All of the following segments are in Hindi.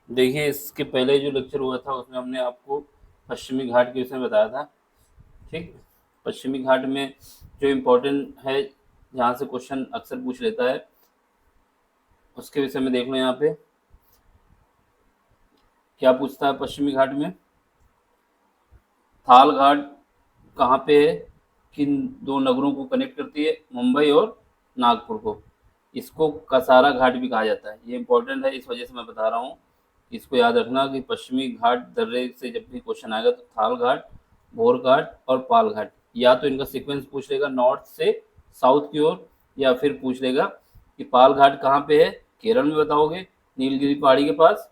देखिए, इसके पहले जो लेक्चर हुआ था उसमें हमने आपको पश्चिमी घाट के विषय में बताया था। ठीक, पश्चिमी घाट में जो इम्पोर्टेंट है, जहाँ से क्वेश्चन अक्सर पूछ लेता है, उसके विषय में देख लो। यहाँ पे क्या पूछता है पश्चिमी घाट में? थाल घाट कहाँ पे है, किन दो नगरों को कनेक्ट करती है, मुंबई और नागपुर को। इसको कसारा घाट भी कहा जाता है। ये इंपॉर्टेंट है, इस वजह से मैं बता रहा हूँ। इसको याद रखना कि पश्चिमी घाट दर्रे से जब भी क्वेश्चन आएगा तो थाल घाट, भोर घाट और पाल घाट, या तो इनका सीक्वेंस पूछ लेगा नॉर्थ से साउथ की ओर, या फिर पूछ लेगा कि पाल घाट कहाँ पे है, केरल में बताओगे, नीलगिरी पहाड़ी के पास।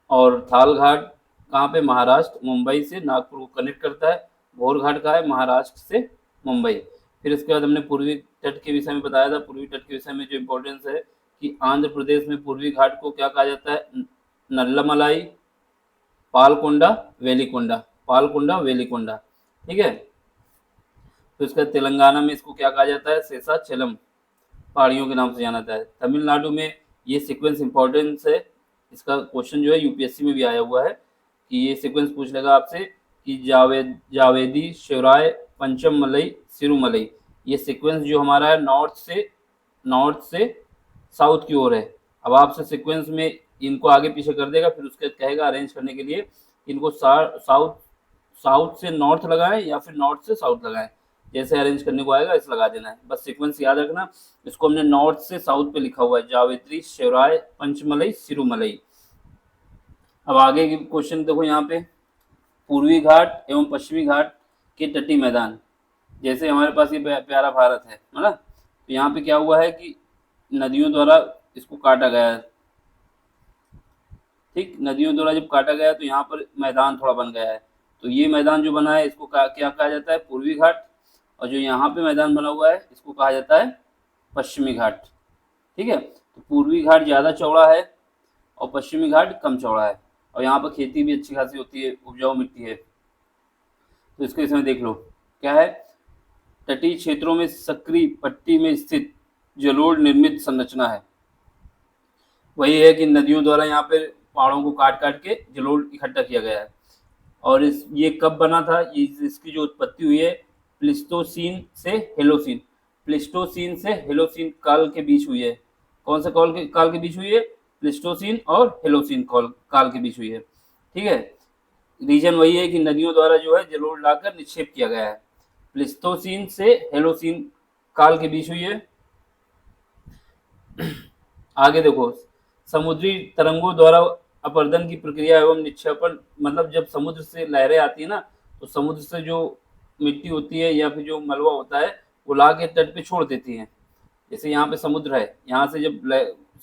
और थाल घाट कहाँ पे, महाराष्ट्र, मुंबई से नागपुर को कनेक्ट करता है। भोर घाट कहाँ है, महाराष्ट्र से मुंबई। फिर इसके बाद हमने पूर्वी तट के विषय में बताया था। पूर्वी तट के विषय में जो इम्पोर्टेंस है कि आंध्र प्रदेश में पूर्वी घाट को क्या कहा जाता है, नल्लामलाई, पालकोंडा, वेलिकोंडा, पालकोंडा वेलिकोंडा। ठीक है। तो इसका तेलंगाना में इसको क्या कहा जाता है, शेषाचलम पहाड़ियों के नाम से जाना जाता है। तमिलनाडु में ये सीक्वेंस इंपॉर्टेंस है। इसका क्वेश्चन जो है यूपीएससी में भी आया हुआ है कि ये सीक्वेंस पूछ लेगा आपसे कि जावेदी, शिवराय, पंचम मलई, सिरुमलई। ये सीक्वेंस जो हमारा है नॉर्थ से साउथ की ओर है। अब आपसे सीक्वेंस में इनको आगे पीछे कर देगा, फिर उसके बाद कहेगा अरेंज करने के लिए इनको साउथ साउथ से नॉर्थ लगाएं या फिर नॉर्थ से साउथ लगाएं। जैसे अरेंज करने को आएगा इस लगा देना है, बस सीक्वेंस याद रखना। इसको हमने नॉर्थ से साउथ पे लिखा हुआ है, जावेत्री, शिवराय, पंचमलई, सिरुमलई। अब आगे की क्वेश्चन देखो यहाँ पे, पूर्वी घाट एवं पश्चिमी घाट के तटीय मैदान। जैसे हमारे पास ये प्यारा भारत है ना, तो यहाँ पे क्या हुआ है कि नदियों द्वारा इसको काटा गया है। ठीक, नदियों द्वारा जब काटा गया तो यहाँ पर मैदान थोड़ा बन गया है। तो ये मैदान जो बना है इसको क्या कहा जाता है, पूर्वी घाट। और जो यहाँ पे मैदान बना हुआ है इसको कहा जाता है पश्चिमी घाट। ठीक है, तो पूर्वी घाट ज़्यादा चौड़ा है और पश्चिमी घाट कम चौड़ा है। और यहाँ पर खेती भी अच्छी खासी होती है, उपजाऊ मिट्टी है। तो इसके इसमें देख लो क्या है, तटीय क्षेत्रों में सक्रिय पट्टी में स्थित जलोढ़ निर्मित संरचना है। वही है कि नदियों द्वारा यहाँ पे पहाड़ों को काट काट के जलोढ़ इकट्ठा किया गया है। और ये कब बना था, इसकी जो उत्पत्ति हुई है प्लिस्टोसीन से हेलोसीन, प्लिस्टोसीन से हेलोसीन काल के बीच हुई है। कौन सा काल के बीच हुई है, प्लिस्टोसीन और हेलोसीन काल के बीच हुई है। ठीक है, रीजन वही है कि नदियों द्वारा जो है जलोढ़ लाकर निक्षेप किया गया है। प्लिस्टोसीन से हेलोसीन काल के बीच हुई है। आगे देखो, समुद्री तरंगों द्वारा अपर्दन की प्रक्रिया एवं निक्षेपण, मतलब जब समुद्र से लहरें आती है ना, तो समुद्र से जो मिट्टी होती है या फिर जो मलबा होता है वो ला के तट पे छोड़ देती है। जैसे यहाँ पे समुद्र है, यहाँ से जब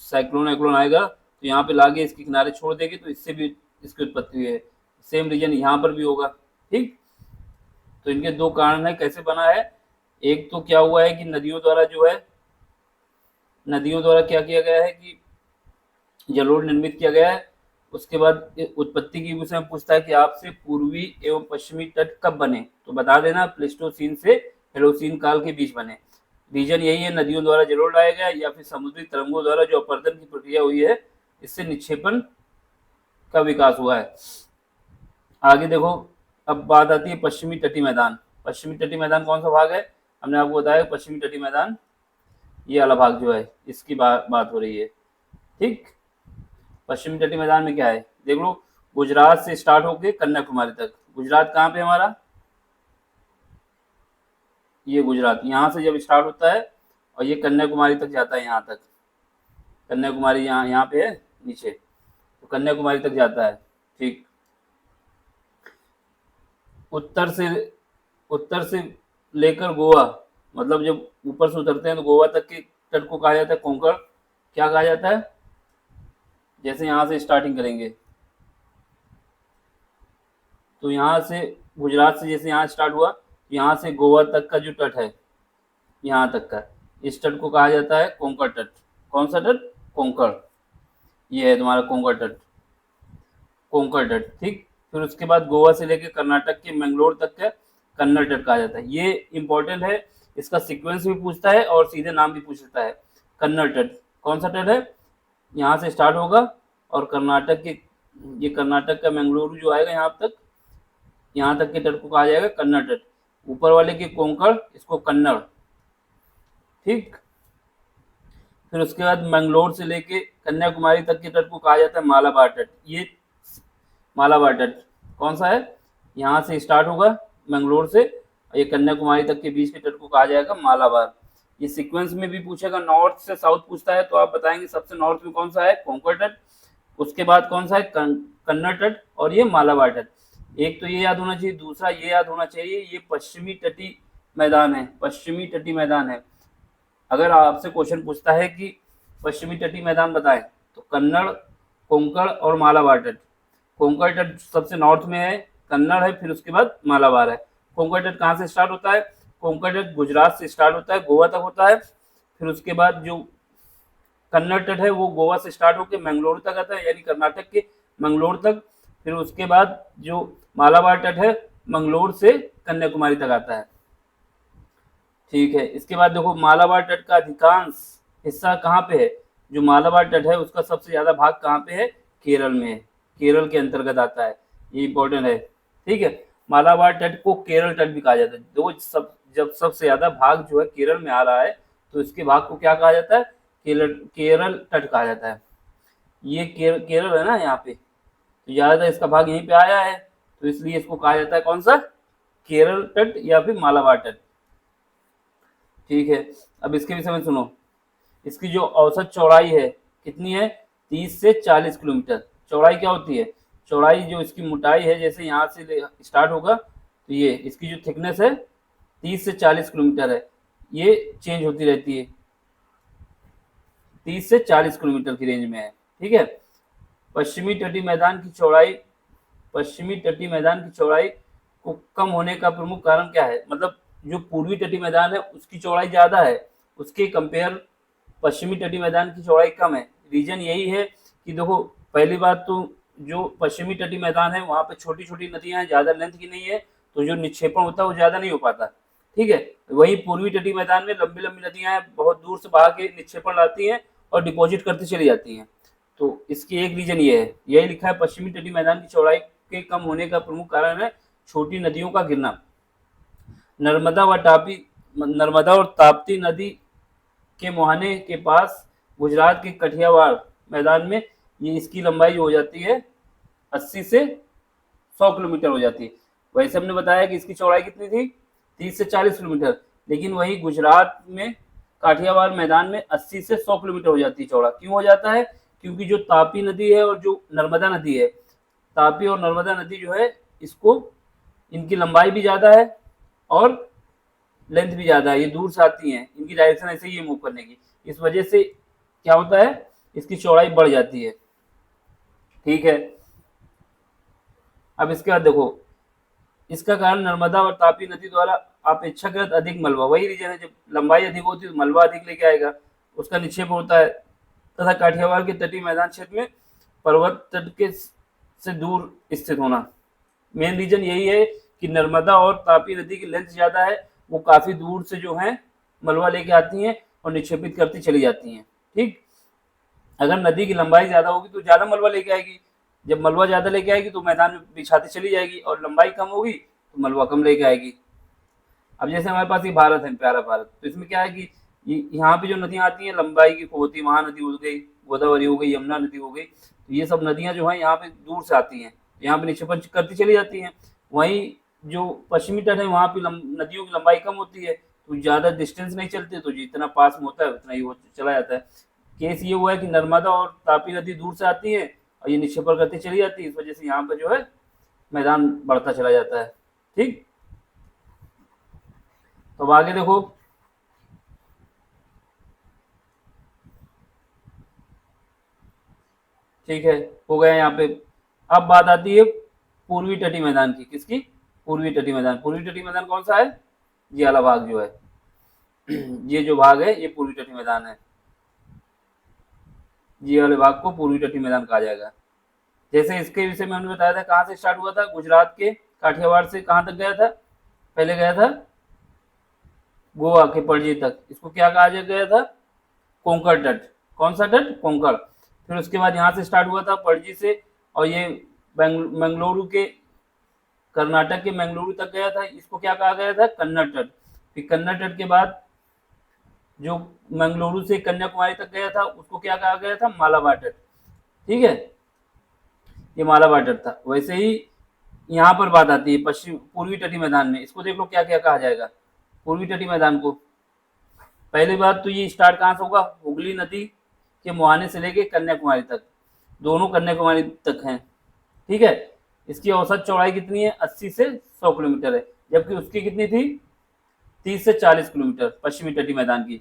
साइक्लोन आएगा तो यहाँ पे लाके इसके किनारे छोड़ देगी, तो इससे भी इसकी उत्पत्ति हुई है। सेम रीजन यहाँ पर भी होगा। ठीक, तो इनके दो कारण है कैसे बना है। एक तो क्या हुआ है कि नदियों द्वारा क्या किया गया है कि जलोढ़ निर्मित किया गया है। उसके बाद उत्पत्ति की विषय में पूछता है कि आपसे पूर्वी एवं पश्चिमी तट कब बने, तो बता देना प्लेस्टोसीन से हेलोसीन काल के बीच बने। रीजन यही है, नदियों द्वारा जलोढ़ लाया गया या फिर समुद्री तरंगों द्वारा जो अपर्दन की प्रक्रिया हुई है, इससे निक्षेपण का विकास हुआ है। आगे देखो, अब बात आती है पश्चिमी तटीय मैदान। पश्चिमी तटीय मैदान कौन सा भाग है, हमने आपको बताया पश्चिमी तटीय मैदान ये वाला भाग जो है, इसकी बात हो रही है। ठीक, पश्चिमी तटीय मैदान में क्या है देख लो, गुजरात से स्टार्ट होके कन्याकुमारी तक। गुजरात कहाँ पे हमारा, ये गुजरात यहाँ से जब स्टार्ट होता है और ये कन्याकुमारी तक जाता है। यहाँ तक कन्याकुमारी यहाँ पे है नीचे, तो कन्याकुमारी तक जाता है। ठीक, उत्तर से उत्तर से लेकर गोवा, मतलब जब ऊपर से उतरते हैं तो गोवा तक के तट को कहा जाता है कोंकण। क्या कहा जाता है, जैसे यहाँ से स्टार्टिंग करेंगे तो यहाँ से गुजरात से जैसे यहाँ स्टार्ट हुआ, यहाँ से गोवा तक का जो तट है, यहाँ तक का, इस तट को कहा जाता है कोंकण तट। कौन सा तट, कोंकण। ये है तुम्हारा कोंकण तट, कोंकण तट। ठीक, फिर उसके बाद गोवा से लेकर कर्नाटक के मैंगलोर तक का कन्नड़ तट कहा जाता है। ये इंपॉर्टेंट है, इसका सीक्वेंस भी पूछता है और सीधे नाम भी पूछ लेता है। कन्नड़ तट कौन सा तट है, यहाँ से स्टार्ट होगा और कर्नाटक के, ये कर्नाटक का मंगलुरु जो आएगा यहाँ तक के तट को कहा जाएगा कन्नड़ तट। ऊपर वाले के कोंकण, इसको कन्नड़, ठीक। फिर उसके बाद मंगलोर से लेके कन्याकुमारी तक के तट को कहा जाता है मालाबार तट। ये मालाबार तट कौन सा है, यहाँ से स्टार्ट होगा मंगलोर से, ये कन्याकुमारी तक के बीच के तट को कहा जाएगा मालाबार। ये सीक्वेंस में भी पूछेगा, नॉर्थ से साउथ पूछता है तो आप बताएंगे सबसे नॉर्थ में कौन सा है, कोंकण तट, उसके बाद कौन सा है, कन्नड़ तट, और ये मालाबार तट। एक तो ये याद होना चाहिए, दूसरा ये याद होना चाहिए, ये पश्चिमी तटी मैदान है, पश्चिमी तटी मैदान है। अगर आपसे क्वेश्चन पूछता है कि पश्चिमी तटी मैदान बताएं तो कन्नड़, कोंकण और मालाबार तट। कोंकण तट सबसे नॉर्थ में है, कन्नड़ है, फिर उसके बाद मालाबार है। कोंकण तट कहाँ से स्टार्ट होता है, कोंकण तट गुजरात से स्टार्ट होता है, गोवा तक होता है। फिर उसके बाद जो कन्नड़ तट है वो गोवा से स्टार्ट होकर मंगलोर तक आता है, यानी कर्नाटक के मंगलोर तक। फिर उसके बाद जो मालाबार तट है मंगलोर से कन्याकुमारी तक आता है, ठीक है। इसके बाद देखो मालाबार तट का अधिकांश हिस्सा कहाँ पे है, जो मालाबार तट है उसका सबसे ज्यादा भाग कहाँ पे है, केरल में है, केरल के अंतर्गत आता है, ये इंपॉर्टेंट है, ठीक है। मालाबार तट को केरल तट भी कहा जाता है। जब सबसे ज्यादा भाग जो है केरल में आ रहा है तो इसके भाग को क्या कहा जाता है, केरल तट कहा जाता है। ये केरल है ना यहाँ पे, तो ज्यादातर इसका भाग यहीं पे आया है, तो इसलिए इसको कहा जाता है कौन सा, केरल तट या फिर मालाबार तट, ठीक है। अब इसके विषय में सुनो, इसकी जो औसत चौड़ाई है कितनी है, 30 से 40 किलोमीटर। चौड़ाई क्या होती है, चौड़ाई जो इसकी मोटाई है, जैसे यहाँ से स्टार्ट होगा तो ये इसकी जो थिकनेस है 30 से 40 किलोमीटर है, ये चेंज होती रहती है, 30 से 40 किलोमीटर की रेंज में है, ठीक है। पश्चिमी तटी मैदान की चौड़ाई को कम होने का प्रमुख कारण क्या है, मतलब जो पूर्वी तटी मैदान है उसकी चौड़ाई ज्यादा है, उसके कंपेयर पश्चिमी तटी मैदान की चौड़ाई कम है। रीजन यही है कि देखो, पहली बात तो जो पश्चिमी तटी मैदान है वहाँ पे छोटी छोटी नदियां हैं, ज्यादा लेंथ की नहीं है, तो जो निक्षेपण होता है वो ज्यादा नहीं हो पाता, ठीक है। वहीं पूर्वी तटी मैदान में लंबी लंबी नदियां हैं, बहुत दूर से बहा के निक्षेपण लाती हैं और डिपॉजिट करती चली जाती हैं। तो इसकी एक रीजन ये है, यही लिखा है, पश्चिमी तटी मैदान की चौड़ाई के कम होने का प्रमुख कारण है छोटी नदियों का गिरना। नर्मदा और ताप्ती नदी के मुहाने के पास गुजरात के कठियावाड़ मैदान में ये इसकी लंबाई हो जाती है 80 से 100 किलोमीटर हो जाती है। वैसे हमने बताया कि इसकी चौड़ाई कितनी थी, 30 से 40 किलोमीटर, लेकिन वही गुजरात में काठियावाड़ मैदान में 80 से 100 किलोमीटर हो जाती है चौड़ा। क्यों हो जाता है, क्योंकि जो तापी नदी है और जो नर्मदा नदी है, तापी और नर्मदा नदी जो है इसको, इनकी लंबाई भी ज़्यादा है और लेंथ भी ज़्यादा है, ये दूर से आती हैं, इनकी डायरेक्शन ऐसे ही है मूव करने की, इस वजह से क्या होता है, इसकी चौड़ाई बढ़ जाती है, ठीक है। अब इसके बाद देखो, इसका कारण नर्मदा और तापी नदी द्वारा अपेक्षाकृत अधिक मलबा, वही रीजन है, जब लंबाई अधिक होती है तो मलबा अधिक लेके आएगा, उसका निक्षेप होता है, तथा काठियावाड़ के तटीय मैदान क्षेत्र में पर्वत तट के से दूर स्थित होना। मेन रीजन यही है कि नर्मदा और तापी नदी की लेंथ ज्यादा है, वो काफी दूर से जो है मलबा लेके आती हैं और निक्षेपित करती चली जाती हैं, ठीक। अगर नदी की लंबाई ज्यादा होगी तो ज्यादा मलबा लेके आएगी, जब मलबा ज्यादा लेके आएगी तो मैदान में बिछाती चली जाएगी, और लंबाई कम होगी तो मलबा कम लेके आएगी। अब जैसे हमारे पास ये भारत है, प्यारा भारत, तो इसमें क्या है कि यहाँ पे जो नदियाँ आती हैं लंबाई की होती है, महानदी हो गई, गोदावरी हो गई, यमुना नदी हो गई, तो ये सब नदियाँ जो है यहाँ पे दूर से आती हैं, यहाँ पे निक्षेपण करती चली जाती हैं। वहीं जो पश्चिमी तट है वहाँ पे नदियों की लंबाई कम होती है, तो ज़्यादा डिस्टेंस नहीं चलते, तो जितना पास में होता है उतना ही वो चला जाता है। केस ये हुआ है कि नर्मदा और तापी नदी दूर से आती है और ये निक्षेपण करती चली जाती है, इस वजह से यहाँ पर जो है मैदान बढ़ता चला जाता है, ठीक। तो अब आगे देखो, ठीक है, हो गया यहाँ पे। अब बात आती है पूर्वी तटी मैदान की, किसकी, पूर्वी तटी मैदान। पूर्वी तटी मैदान कौन सा है, ये वाला भाग जो है, ये जो भाग है ये पूर्वी तटी मैदान है, ये वाले भाग को पूर्वी तटी मैदान कहा जाएगा। जैसे इसके विषय में हमने बताया था, कहाँ से स्टार्ट हुआ था, गुजरात के काठियावाड़ से कहाँ तक गया था, पहले गया था गोवा के पणजी तक, इसको क्या कहा गया था, कोंकण तट। कौन सा तट, कोंकण। फिर उसके बाद यहाँ से स्टार्ट हुआ था पणजी से, और ये मंगलुरु के, कर्नाटक के मंगलुरु तक गया था, इसको क्या कहा गया था, कन्नड़ तट। फिर कन्नड़ तट के बाद जो मंगलुरु से कन्याकुमारी तक गया था उसको क्या कहा गया था, मालाबार तट। ठीक है, ये मालाबार तट था। वैसे ही यहाँ पर बात आती है पश्चिम पूर्वी तटीय मैदान में, इसको देख लो क्या क्या कहा जाएगा पूर्वी तटीय मैदान को। पहली बात तो ये स्टार्ट कहाँ से होगा, हुगली नदी के मुहाने से लेके कन्याकुमारी तक, दोनों कन्याकुमारी तक हैं। ठीक है, इसकी औसत चौड़ाई कितनी है, 80 से 100 किलोमीटर है, जबकि उसकी कितनी थी, 30 से 40 किलोमीटर पश्चिमी तटीय मैदान की,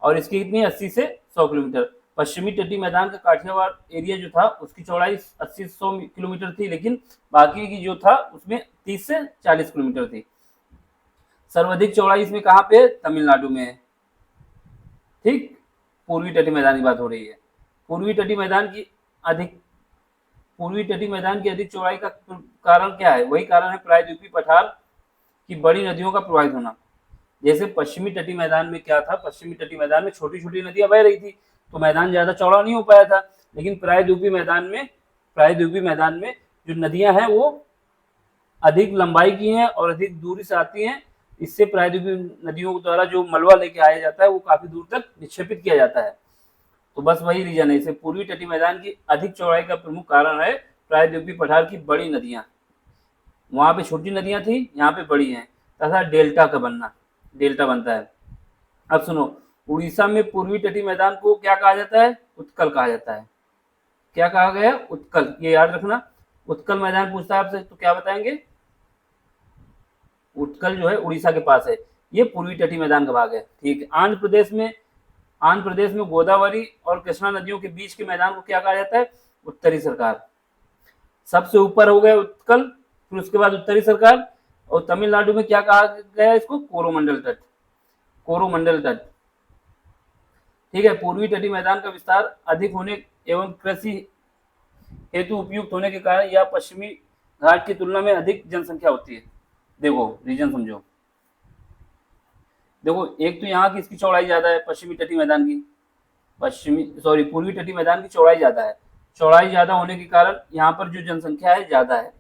और इसकी कितनी 80 से 100 किलोमीटर। पश्चिमी तटीय मैदान का काठियावाड़ एरिया जो था उसकी चौड़ाई 80 से 100 किलोमीटर थी, लेकिन बाकी की जो था उसमें 30 से 40 किलोमीटर थी। सर्वाधिक चौड़ाई इसमें कहाँ पे है, तमिलनाडु में है। ठीक, पूर्वी तटीय मैदान की बात हो रही है। पूर्वी तटीय मैदान की अधिक चौड़ाई का कारण क्या है, वही कारण है प्रायद्वीपीय पठार की बड़ी नदियों का प्रवाहित होना। जैसे पश्चिमी तटीय मैदान में क्या था, पश्चिमी तटीय मैदान में छोटी छोटी नदियां बह रही थी, तो मैदान ज्यादा चौड़ा नहीं हो पाया था। लेकिन प्रायद्वीपीय मैदान में जो नदियां हैं वो अधिक लंबाई की हैं और अधिक दूरी से आती हैं। इससे प्रायद्वीपीय नदियों द्वारा जो मलबा लेके आया जाता है वो काफी दूर तक निक्षेपित किया जाता है। तो बस वही रीजन है। इसे पूर्वी तटीय मैदान की अधिक चौड़ाई का प्रमुख कारण है प्रायद्वीपीय पठार की बड़ी नदियां। वहां पे छोटी नदियां थी, यहाँ पे बड़ी हैं, तथा डेल्टा का बनना, डेल्टा बनता है। अब सुनो, उड़ीसा में पूर्वी तटीय मैदान को क्या कहा जाता है, उत्कल कहा जाता है। क्या कहा गया, उत्कल, ये याद रखना। उत्कल मैदान पूछता है आपसे तो क्या बताएंगे, उत्कल जो है उड़ीसा के पास है, ये पूर्वी तटीय मैदान का भाग है। ठीक है, आंध्र प्रदेश में गोदावरी और कृष्णा नदियों के बीच के मैदान को क्या कहा जाता है, उत्तरी सरकार। सबसे ऊपर हो गया उत्कल, फिर उसके बाद उत्तरी सरकार, और तमिलनाडु में क्या कहा गया इसको, कोरोमंडल तट, कोरोमंडल तट। ठीक है, पूर्वी तटीय मैदान का विस्तार अधिक होने एवं कृषि हेतु उपयुक्त होने के कारण यह पश्चिमी घाट की तुलना में अधिक जनसंख्या होती है। देखो रीजन समझो, देखो एक तो यहाँ की इसकी चौड़ाई ज्यादा है, पश्चिमी तटीय मैदान की, पूर्वी तटीय मैदान की चौड़ाई ज्यादा है। चौड़ाई ज्यादा होने के कारण यहाँ पर जो जनसंख्या है ज्यादा है,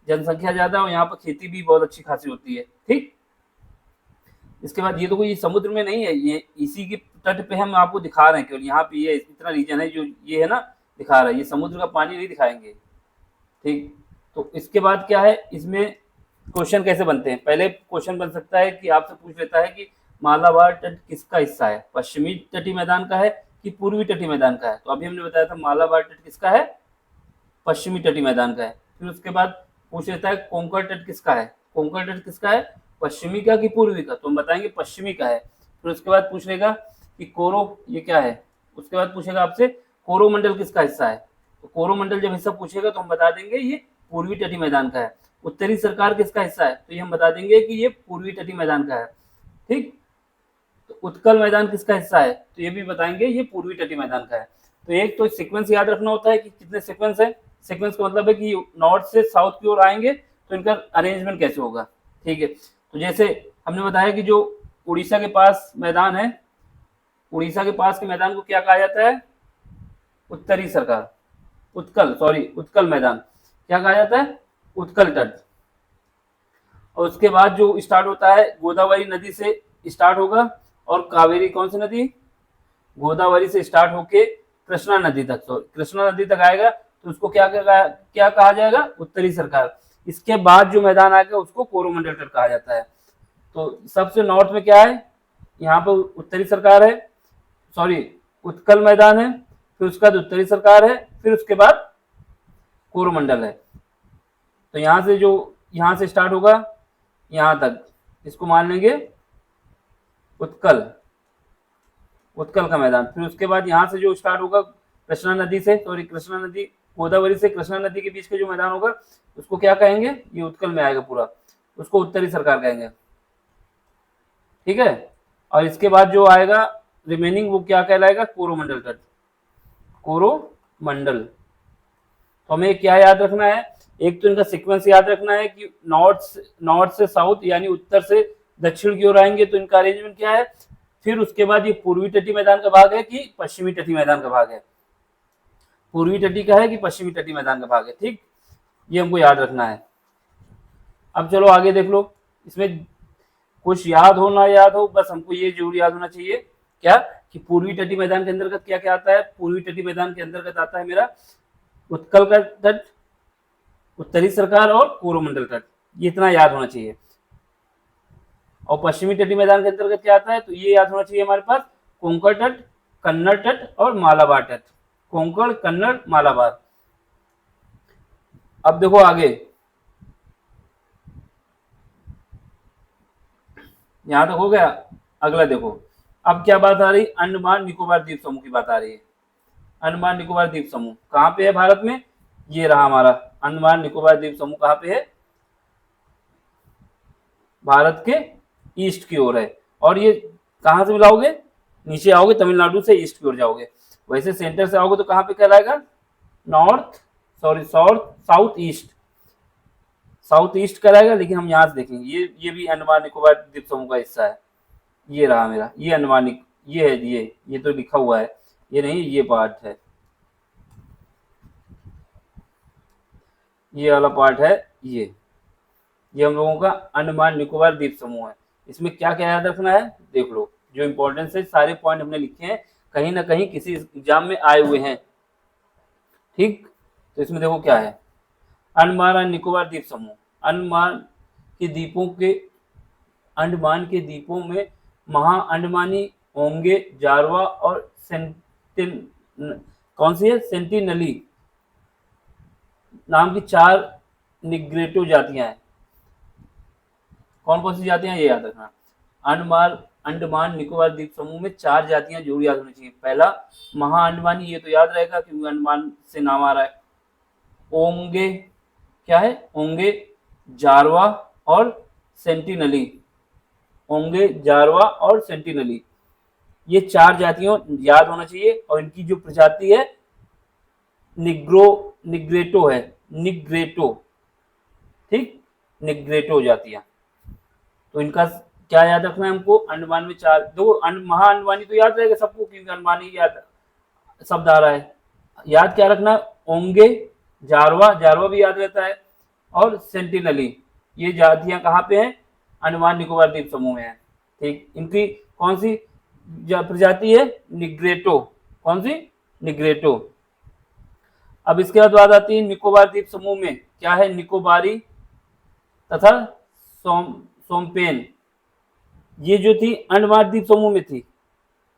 जनसंख्या ज्यादा, और यहाँ पर खेती भी बहुत अच्छी खासी होती है। ठीक, इसके बाद ये तो कोई समुद्र में नहीं है, ये इसी के तट पे हम आपको दिखा रहे हैं, केवल यहाँ पे ये इतना रीजन है जो ये है ना दिखा रहा है, ये समुद्र का पानी नहीं दिखाएंगे। ठीक, तो इसके बाद क्या है, इसमें क्वेश्चन कैसे बनते हैं। पहले क्वेश्चन बन सकता है कि आपसे पूछ लेता है कि मालाबार तट किसका हिस्सा है, पश्चिमी तटीय मैदान का है कि पूर्वी तटीय मैदान का है। तो अभी हमने बताया था मालाबार तट किसका है, पश्चिमी तटीय मैदान का है। फिर उसके बाद पूछ लेता है कोंकण तट किसका है, कोंकण तट किसका है, पश्चिमी का कि पूर्वी का, तो हम बताएंगे पश्चिमी का है। फिर उसके बाद पूछ लेगा कि कोरो ये क्या है, उसके बाद पूछेगा आपसे कोरोमंडल किसका हिस्सा है, तो कोरोमंडल जब हिस्सा पूछेगा तो हम बता देंगे ये पूर्वी तटीय मैदान का है। उत्तरी सरकार किसका हिस्सा है, तो ये हम बता देंगे कि ये पूर्वी तटीय मैदान का है। ठीक, तो उत्कल मैदान किसका हिस्सा है, तो ये भी बताएंगे ये पूर्वी तटीय मैदान का है। तो एक तो सीक्वेंस याद रखना होता है कि कितने सीक्वेंस है, सीक्वेंस का मतलब है कि नॉर्थ से साउथ की ओर आएंगे तो इनका अरेंजमेंट कैसे होगा। ठीक है, तो जैसे हमने बताया कि जो उड़ीसा के पास मैदान है, उड़ीसा के पास के मैदान को क्या कहा जाता है, उत्तरी सरकार, उत्कल मैदान क्या कहा जाता है, उत्कल तट। और उसके बाद जो स्टार्ट होता है गोदावरी नदी से स्टार्ट होगा, और कावेरी कौन सी नदी, गोदावरी से स्टार्ट होके कृष्णा नदी तक, तो कृष्णा नदी तक आएगा तो उसको क्या कहा जाएगा, उत्तरी सरकार। इसके बाद जो मैदान आएगा उसको कोरोमंडल तट कहा जाता है। तो सबसे नॉर्थ में क्या है, यहाँ पर उत्तरी सरकार है, उत्कल मैदान है, फिर उसके बाद उत्तरी सरकार है, फिर उसके बाद कोरोमंडल है। तो यहाँ से स्टार्ट होगा यहाँ तक, इसको मान लेंगे उत्कल का मैदान। फिर उसके बाद यहाँ से जो स्टार्ट होगा कृष्णा नदी गोदावरी से कृष्णा नदी के बीच का जो मैदान होगा उसको क्या कहेंगे, ये उत्कल में आएगा पूरा, उसको उत्तरी सरकार कहेंगे। ठीक है, और इसके बाद जो आएगा रिमेनिंग वो क्या कहलाएगा, कोरोमंडल तट, कोरोमंडल। तो हमें क्या याद रखना है, एक तो इनका सीक्वेंस याद रखना है कि नॉर्थ से साउथ यानी उत्तर से दक्षिण की ओर आएंगे तो इनका अरेंजमेंट क्या है। फिर उसके बाद ये पूर्वी तटीय मैदान का भाग है कि पश्चिमी तटीय मैदान का भाग है। पूर्वी तटी का है कि पश्चिमी तटी मैदान का भाग है। ठीक, ये हमको याद रखना है। अब चलो आगे देख लो, इसमें कुछ याद हो ना याद हो, बस हमको ये जरूर याद होना चाहिए क्या कि पूर्वी तटी मैदान के अंतर्गत क्या क्या आता है। पूर्वी तटी मैदान के अंतर्गत आता है मेरा उत्कल का तट, उत्तरी सरकार और कोरोमंडल तट, ये इतना याद होना चाहिए। और पश्चिमी तटी मैदान के अंतर्गत क्या आता है, तो ये याद होना चाहिए हमारे पास कोंकण तट, कन्नड़ तट और मालाबार तट। कोंकण, कन्नड़, मालाबार। अब देखो आगे, यहां तक हो गया। अगला देखो, अब क्या बात आ रही, अंडमान निकोबार द्वीप समूह की बात आ रही है। अंडमान निकोबार द्वीप समूह कहाँ पे है भारत में, ये रहा हमारा अंडमान निकोबार द्वीप समूह। कहाँ पे है, भारत के ईस्ट की ओर है। और ये कहाँ से मिलाओगे, नीचे आओगे तमिलनाडु से ईस्ट की ओर जाओगे, वैसे सेंटर से आओगे तो कहाँ पे कहलाएगा, north, sorry south east, south east कहलाएगा। लेकिन हम यहाँ से देखेंगे, ये भी अंडमान निकोबार द्वीप समूह का हिस्सा है। ये रहा मेरा, ये अंडमान, ये है, ये तो लिखा हुआ है, ये नहीं, ये पार्ट है, ये वाला पार्ट है, ये हम लोगों का अंडमान निकोबार द्वीप समूह है। इसमें क्या क्या याद रखना है, देख लो, जो इंपॉर्टेंस है सारे पॉइंट हमने लिखे हैं, कहीं ना कहीं किसी एग्जाम में आए हुए हैं। ठीक, तो इसमें देखो क्या है, अंडमान और निकोबार द्वीप समूह, अंडमान के द्वीपों में महा अंडमानी, ओंगे, जारवा और कौन सी है, सेंटिनली नाम की 4 निग्रेटो जातियां हैं। कौन कौन सी जातियां, ये याद रखना। अंडमान निकोबार द्वीप समूह में 4 जातियां जरूर याद होनी चाहिए। पहला महा अंडमानी, ये तो याद रहेगा क्योंकि अंडमान से नाम आ रहा है। ओंगे, क्या है, ओंगे, जारवा और सेंटिनली, ओंगे, जारवा और सेंटिनली, ये 4 जातियों याद होना चाहिए। और इनकी जो प्रजाति है निग्रेटो है, निग्रेटो, ठीक, निग्रेटो जातियां। तो इनका क्या याद रखना है हमको, अंडमान में 4, दो महा अंडमानी तो याद रहेगा सबको क्योंकि अंडमानी याद शब्द आ रहा है। याद क्या रखना है, ओंगे, जारवा, जारवा भी याद रहता है, और सेंटिनली, ये जातियां कहाँ पे हैं, अंडमान निकोबार द्वीप समूह में है। ठीक, इनकी कौन सी प्रजाति है, निग्रेटो, कौन सी, निग्रेटो। अब इसके बाद बात आती है निकोबार द्वीप समूह में क्या है, निकोबारी तथा सोमपेन, ये जो थी अंडमान द्वीप समूह में थी,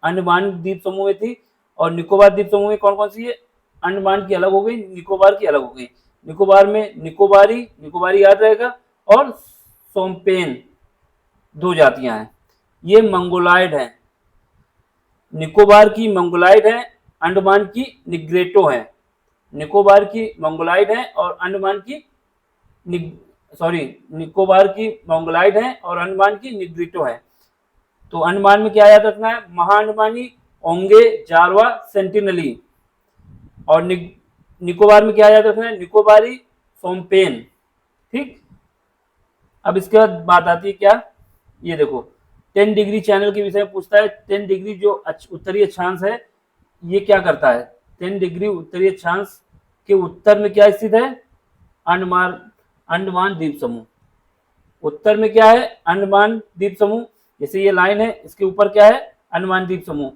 अंडमान द्वीप समूह में थी। और निकोबार द्वीप समूह में कौन कौन सी है, अंडमान की अलग हो गई, निकोबार की अलग हो गई। निकोबार में निकोबारी याद रहेगा, और सोमपेन, 2 जातियां हैं। ये मंगोलाइड है, निकोबार की मंगोलाइड है, अंडमान की निग्रेटो है। निकोबार की मंगोलाइड है और अंडमान की निकोबार की मंगोलाइड है और अंडमान की निग्रेटो है। तो अंडमान में क्या याद रखना है, महा अंडमानी, ओंगे, जारवा, सेंटिनली। और निकोबार में क्या याद रखना है, निकोबारी, सोमपेन। ठीक, अब इसके बाद बात आती है क्या, ये देखो 10 डिग्री चैनल के विषय में पूछता है। 10 डिग्री जो उत्तरी अक्षांश है, ये क्या करता है, 10 डिग्री उत्तरी अक्षांश के उत्तर में क्या स्थित है, अंडमान द्वीप समूह। उत्तर में क्या है, अंडमान द्वीप समूह, जैसे ये लाइन है, इसके ऊपर क्या है, अंडमान द्वीप समूह,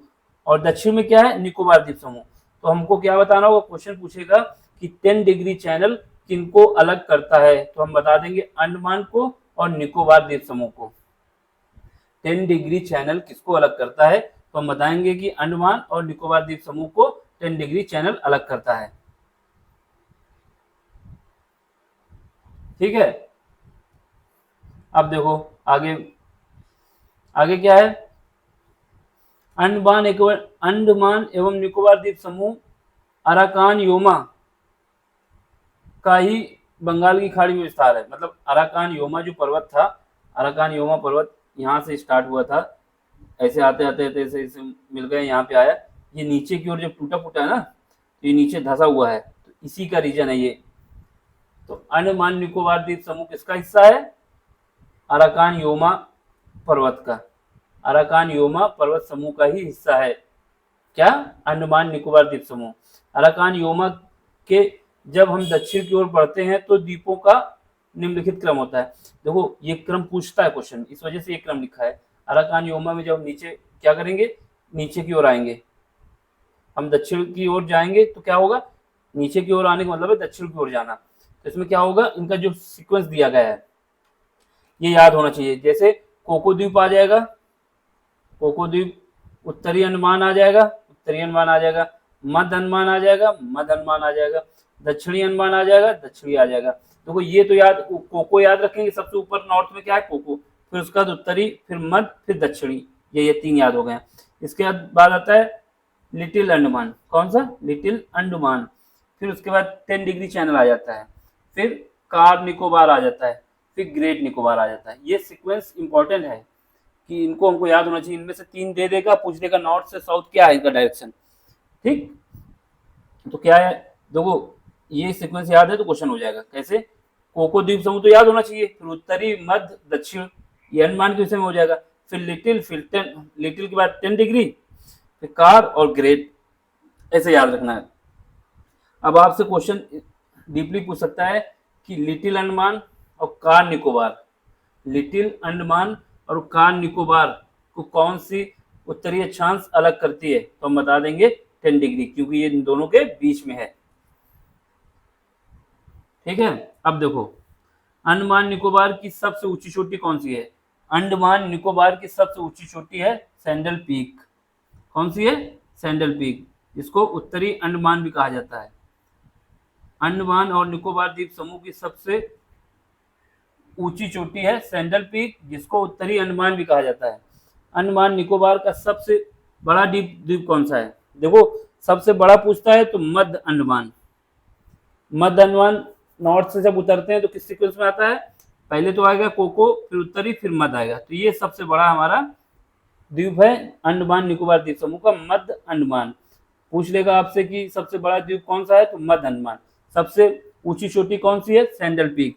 और दक्षिण में क्या है, निकोबार द्वीप समूह। तो हमको क्या बताना होगा, क्वेश्चन पूछेगा कि 10 डिग्री चैनल किनको अलग करता है, तो हम बता देंगे अंडमान को और निकोबार द्वीप समूह को। 10 डिग्री चैनल किसको अलग करता है, तो हम बताएंगे कि अंडमान और निकोबार द्वीप समूह को 10 डिग्री चैनल अलग करता है। ठीक है, अब देखो आगे क्या है, अंडमान एवं निकोबार द्वीप समूह अराकान योमा का ही बंगाल की खाड़ी में विस्तार है। मतलब अराकान योमा जो पर्वत था, अराकान योमा पर्वत यहाँ से स्टार्ट हुआ था, ऐसे आते आते ऐसे मिल गए, यहाँ पे आया, ये नीचे की ओर जब टूटा फूटा है ना, तो ये नीचे धंसा हुआ है, तो इसी का रीजन है ये। तो अंडमान निकोबार द्वीप समूह किसका हिस्सा है, अराकान योमा पर्वत का, अराकान योमा पर्वत समूह का ही हिस्सा है क्या, अंडमान निकोबार द्वीप समूह। अराकान योमा के जब हम दक्षिण की ओर बढ़ते हैं तो द्वीपों का निम्नलिखित क्रम होता है। देखो ये क्रम पूछता है क्वेश्चन, इस वजह से ये क्रम लिखा है। अराकान योमा में जब नीचे क्या करेंगे, नीचे की ओर आएंगे, हम दक्षिण की ओर जाएंगे तो क्या होगा, नीचे की ओर आने का मतलब है दक्षिण की ओर जाना। तो इसमें क्या होगा, इनका जो सीक्वेंस दिया गया है ये याद होना चाहिए। जैसे कोको द्वीप आ जाएगा, कोको द्वीप, उत्तरी अंडमान आ जाएगा, उत्तरी अंडमान आ जाएगा, मध्य अंडमान आ जाएगा, मध्य अंडमान आ जाएगा, दक्षिणी अंडमान आ जाएगा, दक्षिणी आ जाएगा। देखो ये तो याद, कोको याद रखेंगे, सबसे ऊपर नॉर्थ में क्या है कोको, फिर उसके बाद उत्तरी, फिर मध्य, फिर दक्षिणी, ये तीन याद हो गए। इसके बाद आता है लिटिल अंडमान, कौन सा, लिटिल अंडमान, फिर उसके बाद 10 डिग्री चैनल आ जाता है, फिर कार निकोबार आ जाता है, फिर ग्रेट निकोबार आ जाता है। ये सीक्वेंस इंपॉर्टेंट है कि इनको हमको याद होना चाहिए। इनमें से 3 दे देगा, पूछ देगा नॉर्थ से साउथ क्या है इनका डायरेक्शन, ठीक। तो क्या है, देखो ये सीक्वेंस याद है तो क्वेश्चन हो जाएगा। कैसे, कोको द्वीप समूह तो याद होना चाहिए, फिर उत्तरी, मध्य, दक्षिण, ये अंडमान के विषय में हो जाएगा, फिर लिटिल, फिर 10, लिटिल के बाद 10 डिग्री, फिर कार और ग्रेट, ऐसे याद रखना है। अब आपसे क्वेश्चन डीपली पूछ सकता है कि लिटिल अंडमान और कार निकोबार, लिटिल अंडमान और कार निकोबार को कौन सी उत्तरी अक्षांश अलग करती है, तो हम बता देंगे 10 डिग्री, क्योंकि ये इन दोनों के बीच में है, ठीक है। अब देखो अंडमान निकोबार की सबसे ऊंची चोटी कौन सी है, अंडमान निकोबार की सबसे ऊंची चोटी है सैंडल पीक। कौन सी है, सैंडल पीक, जिसको उत्तरी अंडमान भी कहा जाता है। अंडमान और निकोबार द्वीप समूह की सबसे ऊंची चोटी है सैंडल पीक, जिसको उत्तरी अंडमान भी कहा जाता है। अंडमान निकोबार का सबसे बड़ा द्वीप द्वीप कौन सा है, देखो सबसे बड़ा पूछता है तो मध्य अंडमान। मध्य अंडमान नॉर्थ से जब उतरते हैं तो किस सीक्वेंस में आता है, पहले तो आएगा कोको, फिर उत्तरी, फिर मध्य आएगा। तो ये सबसे बड़ा हमारा द्वीप है अंडमान निकोबार द्वीप समूह का, मध्य अंडमान। पूछ लेगा आपसे कि सबसे बड़ा द्वीप कौन सा है, तो मध्य अंडमान। सबसे ऊंची चोटी कौन सी है, सैंडल पीक।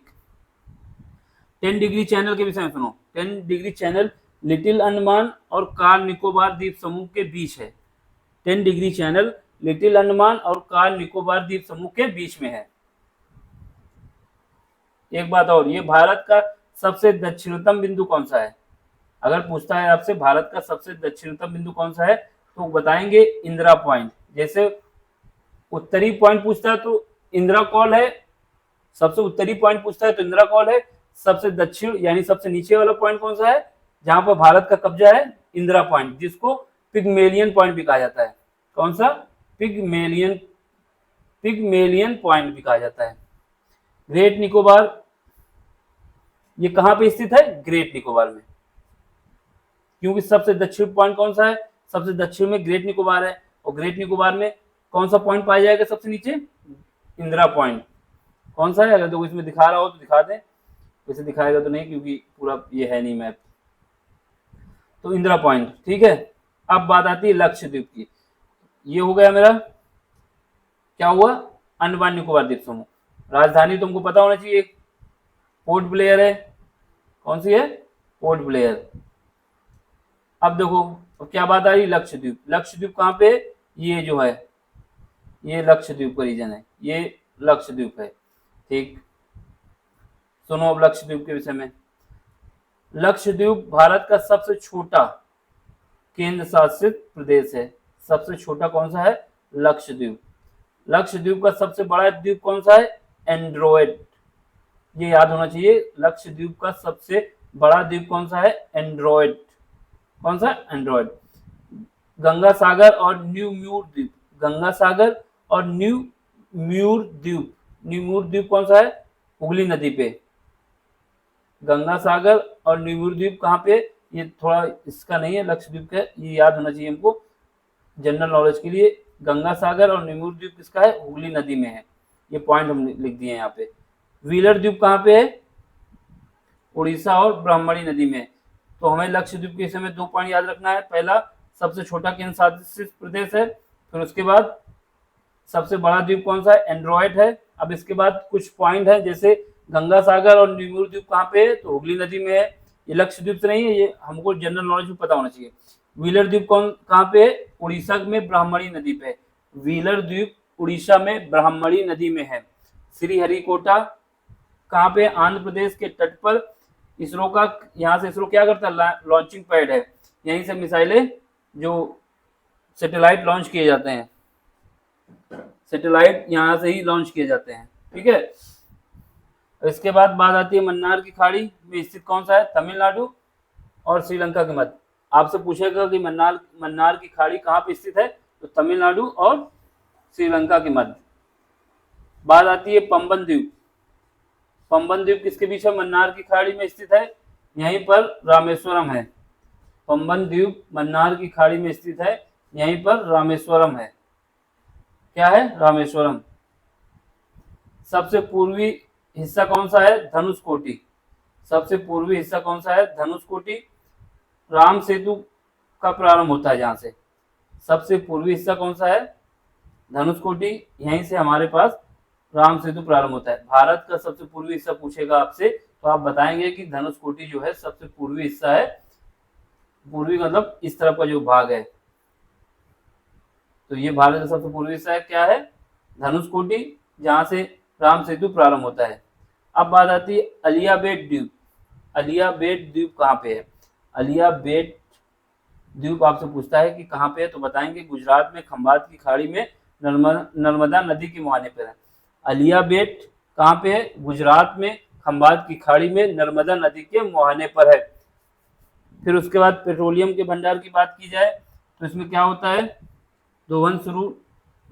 10 डिग्री चैनल के विषय में सुनो, 10 डिग्री चैनल लिटिल अंडमान और कार निकोबार द्वीप समूह के बीच है। 10 डिग्री चैनल लिटिल अंडमान और कार निकोबार द्वीप समूह के बीच में है। एक बात और, ये भारत का सबसे दक्षिणतम बिंदु कौन सा है, अगर पूछता है आपसे भारत का सबसे दक्षिणतम बिंदु कौन सा है तो बताएंगे इंदिरा पॉइंट। जैसे उत्तरी पॉइंट पूछता है तो इंदिरा कॉल है, सबसे उत्तरी पॉइंट पूछता है तो इंदिरा कॉल है। सबसे दक्षिण यानी सबसे नीचे वाला पॉइंट कौन सा है, जहां पर भारत का कब्जा है, इंदिरा पॉइंट, जिसको पिगमेलियन पॉइंट भी कहा जाता है। कौन सा, पिगमेलियन, पिगमेलियन पॉइंट भी कहा जाता है। ग्रेट निकोबार ये कहां पे स्थित है, ग्रेट निकोबार में, क्योंकि सबसे दक्षिण पॉइंट कौन सा है, सबसे दक्षिण में ग्रेट निकोबार है। और ग्रेट निकोबार में कौन सा पॉइंट पाया जाएगा सबसे नीचे, इंदिरा पॉइंट। कौन सा है, अगर तो इसमें दिखा रहा हो तो दिखा दें, वैसे दिखाएगा तो नहीं क्योंकि पूरा ये है नहीं मैप। तो इंदिरा पॉइंट, ठीक है। अब बात आती है लक्षद्वीप की। ये हो गया मेरा, क्या हुआ, अंडमान निकोबार द्वीप समूह। राजधानी तुमको पता होना चाहिए, पोर्ट ब्लेयर है। कौन सी है, पोर्ट ब्लेयर। अब देखो अब क्या बात आ रही, लक्षद्वीप। लक्षद्वीप कहाँ पे, ये जो है ये लक्षद्वीप का रीजन है, ये लक्षद्वीप है, ठीक। सुनो अब लक्षद्वीप के विषय में। लक्षद्वीप भारत का सबसे छोटा केंद्र शासित प्रदेश है। सबसे छोटा कौन सा है, लक्षद्वीप। लक्षद्वीप का सबसे बड़ा द्वीप कौन सा है, एंड्रोइड, ये याद होना चाहिए। लक्षद्वीप का सबसे बड़ा द्वीप कौन सा है, एंड्रोइड। कौन सा, एंड्रोइड। गंगा सागर और न्यू म्यूर द्वीप, गंगा सागर और न्यू म्यूर द्वीप, न्यू म्यूर द्वीप कौन सा है, हुगली नदी पे। गंगा सागर और न्यू म्यूर द्वीप कहाँ पे, ये थोड़ा इसका नहीं है, लक्षद्वीप का, ये याद होना चाहिए हमको जनरल नॉलेज के लिए। गंगा सागर और न्यू म्यूर द्वीप किसका है, हुगली नदी में है। ये पॉइंट हम लिख दिए यहाँ पे। व्हीलर द्वीप कहाँ पे है, उड़ीसा और ब्राह्मणी नदी में। तो हमें लक्षद्वीप के विषय में 2 पॉइंट याद रखना है। पहला, सबसे छोटा केंद्र शासित प्रदेश है, फिर उसके बाद सबसे बड़ा द्वीप कौन सा है, एंड्रोइड है। अब इसके बाद कुछ पॉइंट है, जैसे गंगा सागर और न्यू म्यूर द्वीप कहाँ पे है, तो हुगली नदी में है। ये लक्षद्वीप से नहीं है, ये हमको जनरल नॉलेज में पता होना चाहिए। व्हीलर द्वीप कहाँ पे है, उड़ीसा में ब्राह्मणी नदी पे। व्हीलर द्वीप उड़ीसा में ब्राह्मणी नदी में है। श्रीहरिकोटा कहाँ पे? आंध्र प्रदेश के तट पर। इसरो का, यहाँ से इसरो क्या करता है? लॉन्चिंग पैड है, यहीं से मिसाइलें जो सैटेलाइट लॉन्च किए जाते हैं, सैटेलाइट यहाँ से ही लॉन्च किए जाते हैं। ठीक है, इसके बाद बात आती है मन्नार की खाड़ी में स्थित कौन सा है? तमिलनाडु और श्रीलंका के मध्य। आपसे पूछेगा कि मन्नार की खाड़ी कहाँ पे स्थित है, तो तमिलनाडु और श्रीलंका के मध्य। बात आती है पंबन द्वीप। पंबन द्वीप किसके बीच है? मन्नार की खाड़ी में स्थित है, यहीं पर रामेश्वरम है। पंबन द्वीप मन्नार की खाड़ी में स्थित है, यहीं पर रामेश्वरम है। क्या है? रामेश्वरम। सबसे पूर्वी हिस्सा कौन सा है? धनुषकोटी। सबसे पूर्वी हिस्सा कौन सा है? धनुषकोटी। राम सेतु का प्रारंभ होता है जहां से। सबसे पूर्वी हिस्सा कौन सा है? धनुषकोटी। यहीं से हमारे पास राम सेतु प्रारंभ होता है। भारत का सबसे पूर्वी हिस्सा पूछेगा आपसे तो आप बताएंगे कि धनुषकोटी जो है सबसे पूर्वी हिस्सा है। पूर्वी मतलब इस तरफ का जो भाग है, तो ये भारत का सबसे पूर्वी हिस्सा है। क्या है? धनुषकोटी, जहां से राम सेतु प्रारंभ होता है। अब बात आती है अलियाबेट द्वीप। अलियाबेट द्वीप कहाँ पे है? अलियाबेट द्वीप आपसे पूछता है कि कहाँ पे है, तो बताएंगे गुजरात में खंभात की खाड़ी में नर्मदा नदी के मुहाने पर है। अलियाबेट कहाँ पे है? गुजरात में खंभात की खाड़ी में नर्मदा नदी के मुहाने पर है। फिर उसके बाद पेट्रोलियम के भंडार की बात की जाए तो इसमें क्या होता है? दोहन शुरू,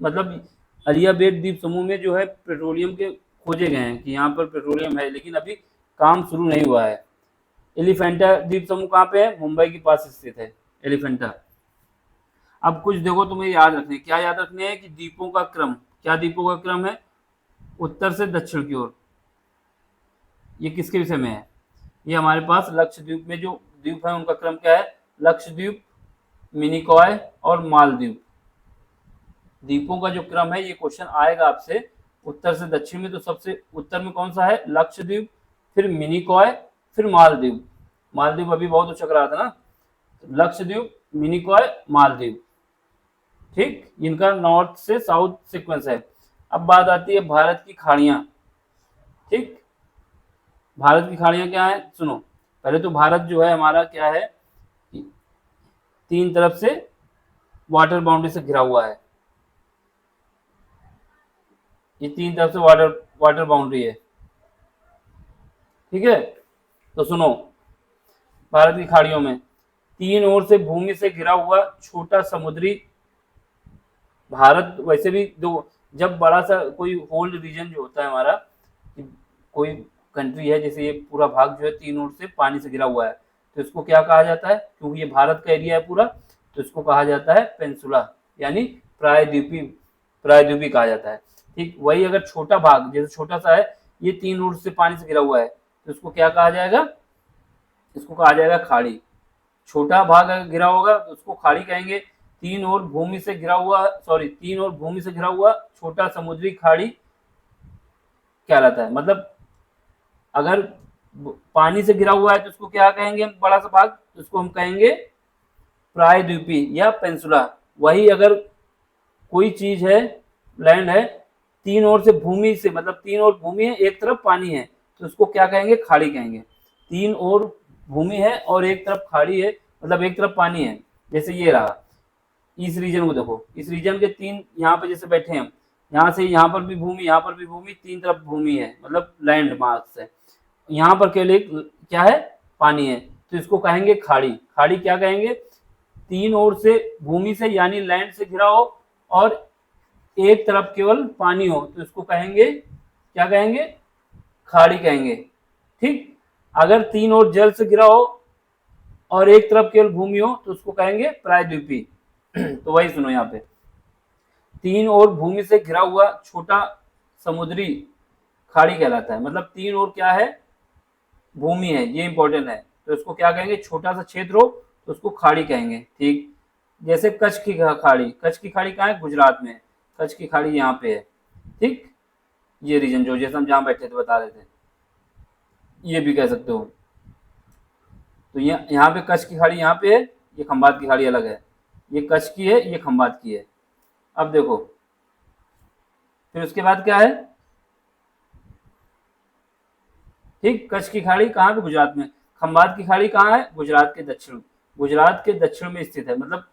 मतलब अलियाबेट द्वीप समूह में जो है पेट्रोलियम के खोजे गए हैं कि यहाँ पर पेट्रोलियम है, लेकिन अभी काम शुरू नहीं हुआ है। एलिफेंटा द्वीप समूह कहाँ पे है? मुंबई के पास स्थित है एलिफेंटा। अब कुछ देखो तुम्हें याद रखने, क्या याद रखने है कि द्वीपों का क्रम। क्या द्वीपों का क्रम है? उत्तर से दक्षिण की ओर। ये किसके विषय में है? ये हमारे पास लक्षद्वीप में जो द्वीप है उनका क्रम क्या है? लक्षद्वीप, मिनिकॉय और मालदीव। द्वीपों का जो क्रम है ये क्वेश्चन आएगा आपसे उत्तर से दक्षिण में। तो सबसे उत्तर में कौन सा है? लक्षद्वीप, फिर मिनिकॉय, फिर मालदीव। मालदीव अभी बहुत उछक रहा था ना। लक्षद्वीप, मिनिकॉय, मालदीव। ठीक, इनका नॉर्थ से साउथ सीक्वेंस है। अब बात आती है भारत की खाड़ियां। ठीक, भारत की खाड़ियां क्या है? सुनो, पहले तो भारत जो है हमारा क्या है? तीन तरफ से वाटर बाउंड्री से घिरा हुआ है। ये तीन तरफ से वाटर बाउंड्री है। ठीक है, तो सुनो, भारत की खाड़ियों में तीन ओर से भूमि से घिरा हुआ छोटा समुद्री। भारत वैसे भी दो, जब बड़ा सा कोई होल्ड रीजन जो होता है हमारा, कोई कंट्री है, जैसे ये पूरा भाग जो है तीन ओर से पानी से घिरा हुआ है, तो इसको क्या कहा जाता है? क्योंकि ये भारत का एरिया है पूरा, तो इसको कहा जाता है पेंसुला, यानी प्रायद्वीपी कहा जाता है। ठीक, वही अगर छोटा भाग जैसे छोटा सा है, ये तीन ओर से पानी से घिरा हुआ है, तो इसको क्या कहा जाएगा? इसको कहा जाएगा खाड़ी। छोटा भाग अगर घिरा होगा तो उसको खाड़ी कहेंगे। तीन ओर भूमि से घिरा हुआ छोटा समुद्री खाड़ी कहलाता है। मतलब अगर पानी से घिरा हुआ है तो उसको क्या कहेंगे हम? बड़ा सा भाग, तो उसको हम कहेंगे प्रायद्वीपी या पेंसुला। वही अगर कोई चीज है, लैंड है, तीन ओर से भूमि से, मतलब तीन ओर भूमि है, एक तरफ पानी है, तो उसको क्या कहेंगे? खाड़ी कहेंगे। तीन ओर भूमि है और एक तरफ खाड़ी है, मतलब एक तरफ पानी है। जैसे ये रहा, इस रीजन को देखो, इस रीजन के तीन, यहाँ पे जैसे बैठे हम, यहाँ से यहाँ पर भी भूमि, यहाँ पर भी भूमि, तीन तरफ भूमि है, मतलब लैंड मास है। यहाँ पर केवल एक क्या है? पानी है, तो इसको कहेंगे खाड़ी। खाड़ी क्या कहेंगे? तीन ओर से भूमि से यानी लैंड से घिरा हो और एक तरफ केवल पानी हो, तो इसको कहेंगे, क्या कहेंगे? खाड़ी कहेंगे। ठीक, अगर तीन ओर जल से घिरा हो और एक तरफ केवल भूमि हो तो उसको कहेंगे प्रायद्वीपी। तो वही सुनो, यहाँ पे तीन ओर भूमि से घिरा हुआ छोटा समुद्री खाड़ी कहलाता है। मतलब तीन ओर क्या है? भूमि है, ये इंपॉर्टेंट है, तो इसको क्या कहेंगे? छोटा सा क्षेत्र हो तो उसको खाड़ी कहेंगे। ठीक, जैसे कच्छ की खाड़ी। कच्छ की खाड़ी कहाँ है? गुजरात में। कच्छ की खाड़ी यहाँ पे है। ठीक, ये रीजन जो जैसे हम जहाँ बैठे थे बता रहे थे, ये भी कह सकते हो। तो यहाँ पे कच्छ की खाड़ी यहाँ पे है, ये खंभात की खाड़ी अलग है। ये कच्छ की है, ये खंभात की है। अब देखो, फिर उसके बाद क्या है, ठीक, कच्छ की खाड़ी कहाँ पे, गुजरात में। खंबात की खाड़ी कहाँ है, गुजरात के दक्षिण में स्थित है, मतलब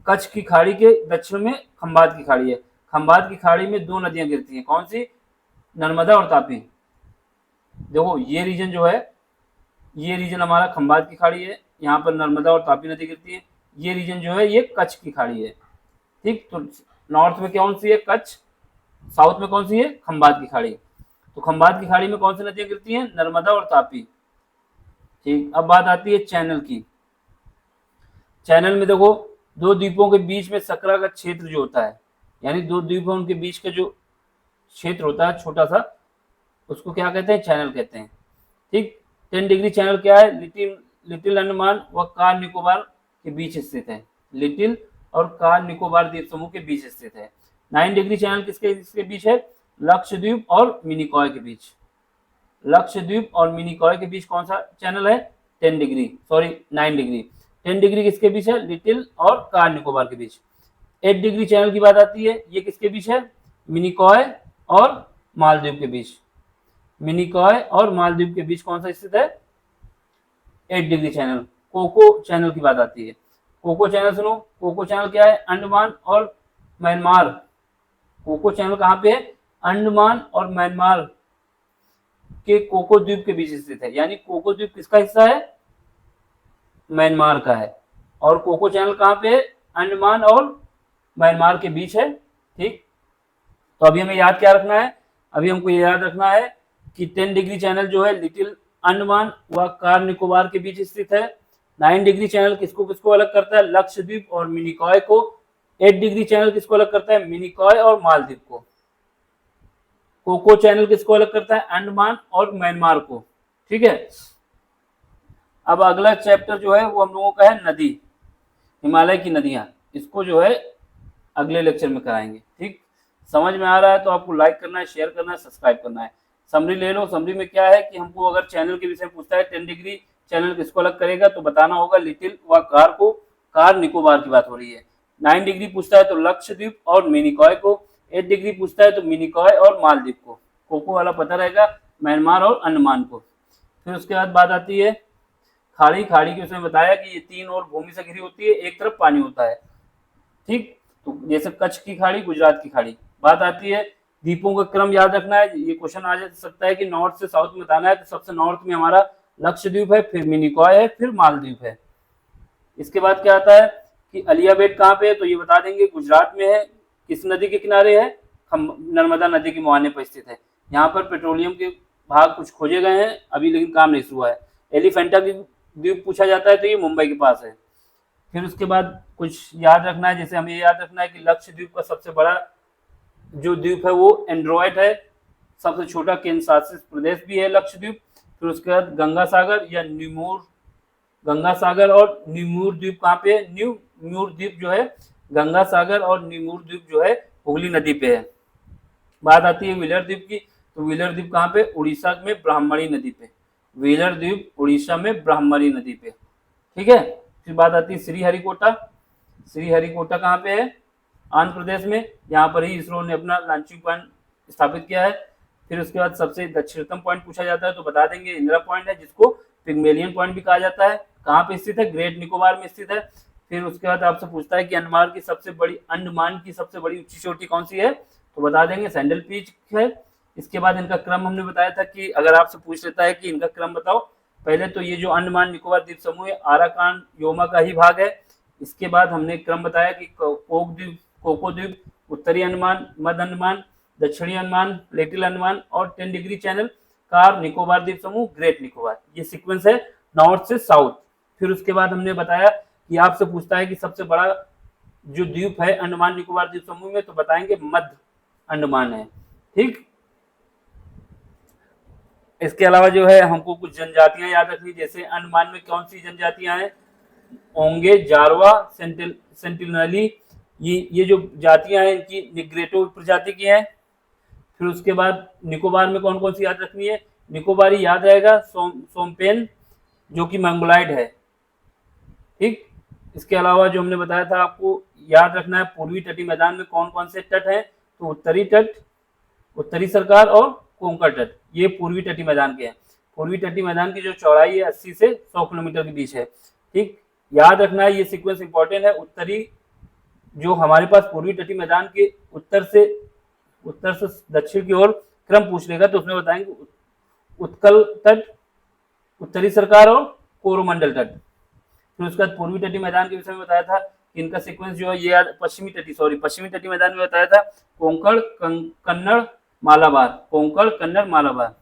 कच्छ की खाड़ी के दक्षिण में खंबात की खाड़ी है। खंबात की खाड़ी में दो नदियां गिरती हैं, कौन सी, नर्मदा और तापी। देखो ये रीजन जो है, ये रीजन हमारा खंबात की खाड़ी है, यहाँ पर नर्मदा और तापी नदी गिरती है। ये रीजन जो है ये कच्छ की खाड़ी है, ठीक। तो नॉर्थ में कौन सी है, कच्छ, साउथ में कौन सी है, खंबात की खाड़ी। तो खंबात की खाड़ी में कौन सी नदियां गिरती हैं, नर्मदा और तापी, ठीक। अब बात आती है चैनल की। चैनल में देखो, दो द्वीपों के बीच में सकरा का क्षेत्र जो होता है, यानी दो द्वीपों के बीच का जो क्षेत्र होता है छोटा सा, उसको क्या कहते हैं, चैनल कहते हैं, ठीक। 10 डिग्री चैनल क्या है, लिटिल अंडमान व कार निकोबार के बीच स्थित है, लिटिल और कार निकोबार द्वीप समूह के बीच स्थित है। 9 डिग्री चैनल किसके बीच है, लक्षद्वीप और मिनिकॉय के बीच। लक्षद्वीप और मिनिकॉय के बीच कौन सा चैनल है, 10 डिग्री, सॉरी 9 डिग्री। 10 डिग्री किसके बीच है, लिटिल और कार निकोबार के बीच। 8 डिग्री चैनल की बात आती है, ये किसके बीच है, मिनिकॉय और मालदीव के बीच। मिनिकॉय और मालदीव के बीच कौन सा स्थित है, 8 डिग्री चैनल। कोको चैनल की बात आती है, कोको चैनल सुनो, कोको चैनल क्या है, अंडमान और म्यांमार। कोको चैनल कहाँ पे है, अंडमान और म्यांमार के कोको द्वीप के बीच स्थित है, यानी कोको द्वीप किसका हिस्सा है, म्यांमार का है। और कोको चैनल कहाँ पे है, अंडमान और म्यांमार के बीच है, ठीक। तो अभी हमें याद क्या रखना है, अभी हमको ये याद रखना है कि 10 डिग्री चैनल जो है लिटिल अंडमान व कार निकोबार के बीच स्थित है। 9 डिग्री चैनल किसको किसको अलग करता है, लक्षद्वीप और मिनिकॉय को। 8 डिग्री चैनल किसको अलग करता है, मिनिकॉय और मालदीव को। कोको चैनल किसको अलग करता है, अंडमान और म्यांमार को, ठीक है। अब अगला चैप्टर जो है वो हम लोगों का है नदी, हिमालय की नदियां। इसको जो है अगले लेक्चर में कराएंगे, ठीक। समझ में आ रहा है तो आपको लाइक करना है, शेयर करना है, सब्सक्राइब करना है। समरी ले लो, समरी में क्या है कि हमको अगर चैनल के विषय पूछता है, 10 डिग्री चैनल किसको अलग करेगा, तो बताना होगा लिटिल व कार को, कार निकोबार की बात हो रही है। 9 डिग्री पूछता है तो लक्षद्वीप और मिनिकॉय को। 8 डिग्री पूछता है तो मिनिकॉय और मालदीव को। कोको वाला पता रहेगा, म्यांमार और अंडमान को। फिर उसके बाद बात आती है खाड़ी। खाड़ी के उसमें बताया कि ये 3 और भूमि से घिरी होती है, एक तरफ पानी होता है, ठीक। तो जैसे कच्छ की खाड़ी, गुजरात की खाड़ी। बात आती है द्वीपों का क्रम याद रखना है, ये क्वेश्चन आ सकता है कि नॉर्थ से साउथ में बताना है, तो सबसे नॉर्थ में हमारा लक्षद्वीप है, फिर मिनिकॉय है, फिर मालदीव है। इसके बाद क्या आता है कि अलियाबेट कहाँ पे है, तो ये बता देंगे गुजरात में है। किस नदी के किनारे है, नर्मदा नदी के मुहाने पर स्थित है। यहाँ पर पेट्रोलियम के भाग कुछ खोजे गए हैं अभी, लेकिन काम नहीं शुरू हुआ है। एलिफेंटा द्वीप पूछा जाता है तो ये मुंबई के पास है। फिर उसके बाद कुछ याद रखना है, जैसे हमें ये याद रखना है कि लक्षद्वीप का सबसे बड़ा जो द्वीप है वो एंड्रॉयड है, सबसे छोटा केंद्र शासित प्रदेश भी है लक्षद्वीप। फिर उसके बाद गंगा सागर या न्यूमूर, गंगा सागर और न्यूमूर द्वीप कहाँ पे है, न्यूमूर द्वीप जो है गंगा सागर और न्यूमूर द्वीप जो है हुगली नदी पे है। बात आती है व्हीलर द्वीप की, तो व्हीलर द्वीप कहाँ पे, उड़ीसा में ब्राह्मणी नदी पे। व्हीलर द्वीप उड़ीसा में ब्राह्मणी नदी पे, ठीक है। फिर बात आती है श्रीहरिकोटा। श्रीहरिकोटा कहाँ पे है, आंध्र प्रदेश में। यहाँ पर ही इसरो ने अपना लॉन्चिंग पॉइंट स्थापित किया है। फिर उसके बाद सबसे दक्षिणतम पॉइंट पूछा जाता है तो बता देंगे इंदिरा पॉइंट है, जिसको पिग्मेलियन पॉइंट भी कहा जाता है। कहाँ पे स्थित है, ग्रेट निकोबार में स्थित है। फिर उसके बाद आपसे पूछता है कि अंडमान की सबसे बड़ी ऊंची चोटी कौन सी है, तो बता देंगे सैंडल पीक है। इसके बाद इनका क्रम हमने बताया था कि अगर आपसे पूछ लेता है कि इनका क्रम बताओ, पहले तो ये जो अंडमान निकोबार द्वीप समूह है आराकान योमा का ही भाग है। इसके बाद हमने क्रम बताया कि कोको द्वीप, उत्तरी अंडमान, मध्य अंडमान, दक्षिणी अंडमान, लिटिल अंडमान और 10 डिग्री चैनल, कार निकोबार द्वीप समूह, ग्रेट निकोबार। ये सीक्वेंस है नॉर्थ से साउथ। फिर उसके बाद हमने बताया कि आपसे पूछता है कि सबसे बड़ा जो द्वीप है अंडमान निकोबार द्वीप समूह में, तो बताएंगे मध्य अंडमान है, ठीक। इसके अलावा जो है हमको कुछ जनजातियां याद रखनी, जैसे अंडमान में कौन सी जनजातियां हैं, ओंगे, जारवा, सेंटिनली, ये जो जातियां हैं इनकी निग्रेटो प्रजाति की हैं। फिर उसके बाद निकोबार में कौन कौन सी याद रखनी है, निकोबारी याद रहेगा, सोमपेन जो कि मंगोलाइड है, ठीक। इसके अलावा जो हमने बताया था आपको याद रखना है, पूर्वी तटीय मैदान में कौन कौन से तट हैं, तो उत्तरी तट, उत्तरी सरकार और कोंकण तट, ये पूर्वी तटीय मैदान के हैं। पूर्वी तटीय मैदान की जो चौड़ाई है 80 से 100 किलोमीटर के बीच है। ठीक, याद रखना है, ये सीक्वेंस इंपॉर्टेंट है। उत्तरी, जो हमारे पास पूर्वी तटीय मैदान के उत्तर से दक्षिण की ओर क्रम पूछ लेगा तो उसमें बताएंगे उत्कल तट, उत्तरी सरकार और कोरोमंडल तट। फिर उसके बाद पूर्वी तटीय मैदान के विषय में बताया था कि इनका सीक्वेंस जो है ये पश्चिमी तटीय मैदान में बताया था कोंकण, कन्नड़, मालाबार, कोंकण, कन्नड़, मालाबार।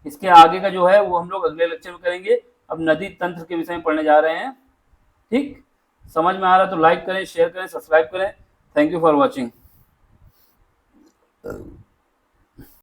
इसके आगे का जो है वो हम लोग अगले लेक्चर में करेंगे। अब नदी तंत्र के विषय में पढ़ने जा रहे हैं। ठीक, समझ में आ रहा तो लाइक करें, शेयर करें, सब्सक्राइब करें। Thank you for watching.